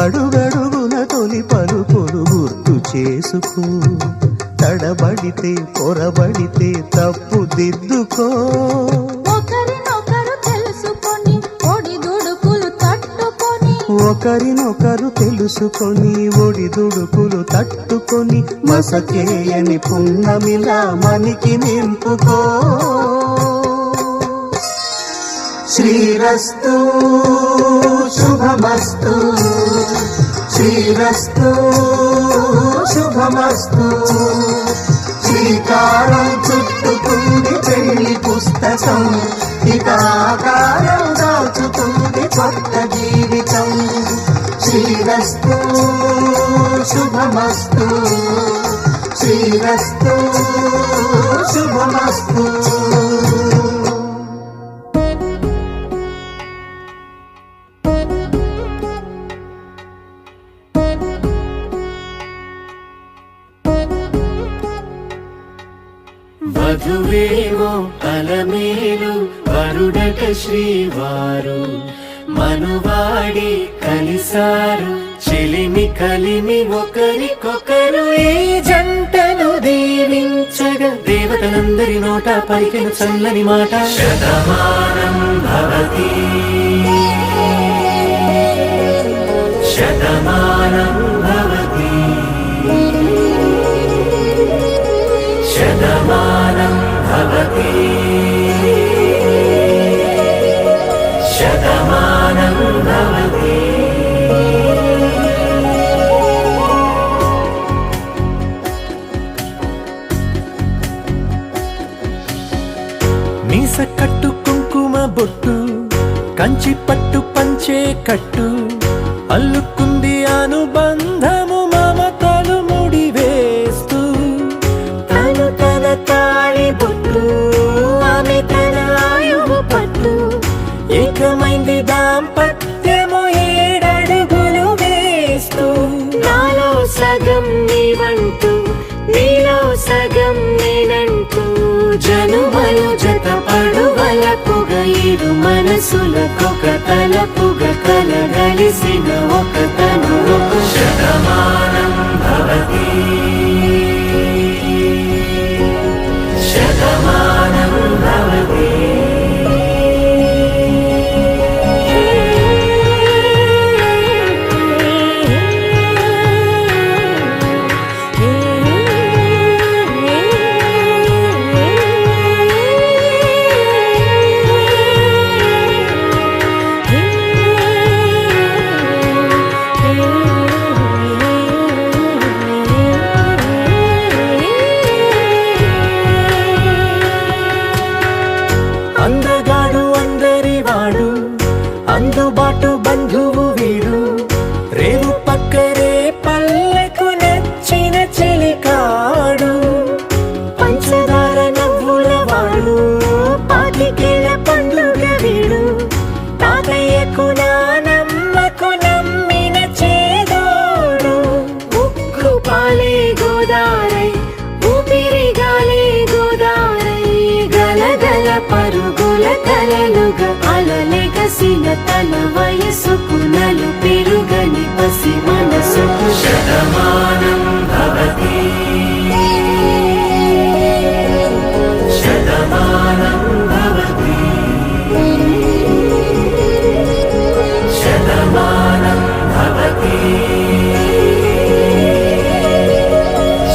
అడుగడుగున తొలి పలుకులు గుర్తు చేసుకో, తడబడితే పొరబడితే తప్పు దిద్దుకో. ఒకరినొకరు తెలుసుకొని ఒడిదుడుకులు తట్టుకొని, ఒకరినొకరు తెలుసుకొని ఒడిదుడుకులు తట్టుకొని, మసకేయని పున్నమిలా మనికి నింపుకో. శ్రీరస్తు శుభమస్తు, శ్రీరస్తు శుభమస్తు. శ్రీకారం చుట్టుకుంది పెళ్లి పుస్తకం, ఇక ఆకారం దాచుతుంది కొత్త జీవితం. శ్రీరస్తు శుభమస్తు, శ్రీరస్తు శుభమస్తు. వధువేవో అలమేలు వరుడట శ్రీవారు, మనువాడి కలిసారు చెలిమి కలిమి ఒకరికొకరు. ఈ జంటను దీవించగా దేవతలందరి నోట పలికిన చల్లని మాట. శతమానం భవతి శతమానం భవతి శతమానం భవతి శతమానం భవతి. మీస కట్టు కుంకుమ బొట్టు, కంచి పట్టు పంచే కట్టు, అల్లుకుంది అనుబంధము మమతలు ముడివేస్తూ. తను తన తాళి బొట్టు, ఆమె తన ఆయువు పట్టు, ఏకమైంది దాంపత్యము ఏడడుగులు వేస్తూ. నాలో సగం నీవంటూ, నీలో సగం నేనంటూ, జనుమలు జత పడువలపుగ ఇరు మనసులకొక తలపుగ కలగలిసిన ఒక తను. శతమానం భవతి శతమానం భవతి. అందగాడు అందరివాడు, అందుబాటు బంధువు వీడు, రేవు పక్కరే పల్లెకు నచ్చిన చెలికాడు. పంచదార నవ్వుల వాడు, పాతికేల పండుగ వీడు, తాతయ్యకు నానమ్మకు నమ్మిన చేదోడు. ఉక్కు పాలే గోదారై, ఊపిరి గాలే గోదారై, గలగల పరుగుల కలలుగా అలలెగసిన తన వయసుకు నలు పెరుగని పసి మనసుకు. శతమానం భవతి శతమానం భవతి శతమానం భవతి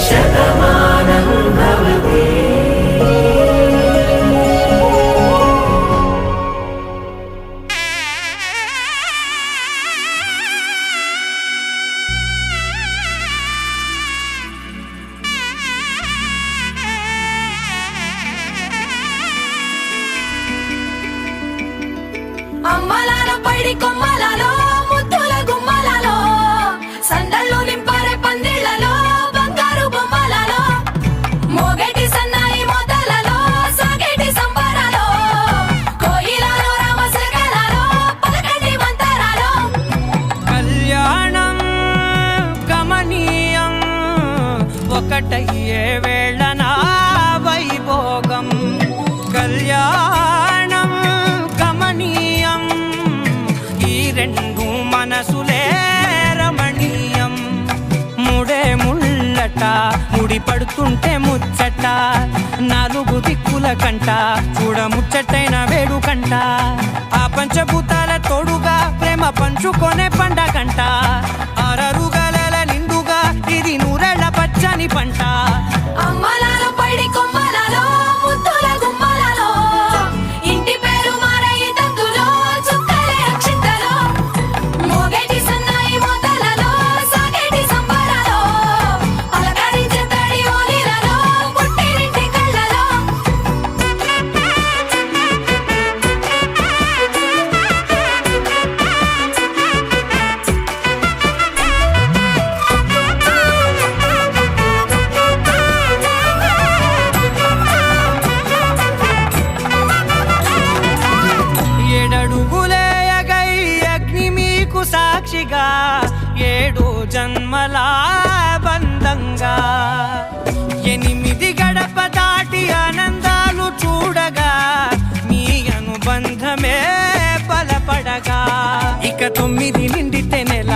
శతమానం భవతి. అమ్మలాల పైడి కొమ్మలలో ముద్దుల గుమ్మలలో, సందళ్ళు నింపారే పందిళ్లలో బంగారు బొమ్మలలో, మోగేటి సన్నాయి మోతలలో సాగేటి సంబరాలో, కోయిలలో రామశకలలో పలకండి మంతరాలో. కళ్యాణం గమనీయం ఒకటయ్యే వేళ నా వైభోగం. కళ్యాణం గమనీయం, ఈ రెండు మనసులే పడుతుంటే ముచ్చట నాలుగు దిక్కుల కంట చూడ ముచ్చటైన వేడుకంట ఆ పంచభూతాల తోడుగా ప్రేమ పంచుకొనే పండగంట ఆరరుగల నిండుగా ఇది నూరెళ్ళ పచ్చని పంట అమ్మలాలో పడి కొమ్మలలో ముద్దుల గుమ్మలలో ఇంటి పేరు మారయి తందులో చుక్కలే అక్షింతలో మోగేటి సన్నాయి మోతలలో సాగేటి సంబరాలో పలకరించే తడి ఓలిలలో పుట్టినింటి కళ్ళలో ఏడడుగులే ఎగై అగ్ని మీకు సాక్షిగా 7 జన్మల బంధంగా 8 గడప దాటి ఆనందాలు చూడగా మీ అనుబంధమే బలపడగా ఇక 9 నిండితే నెల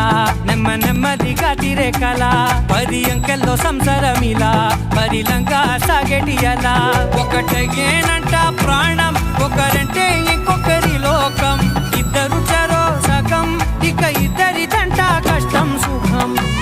నెమ్మదిగా తిరే కల 10 అంకెల్లో సంసారమిలా పరిలంగా సాగేటి అలా ఒకటేనంట ప్రాణం ఒకరంటే ఇంకొక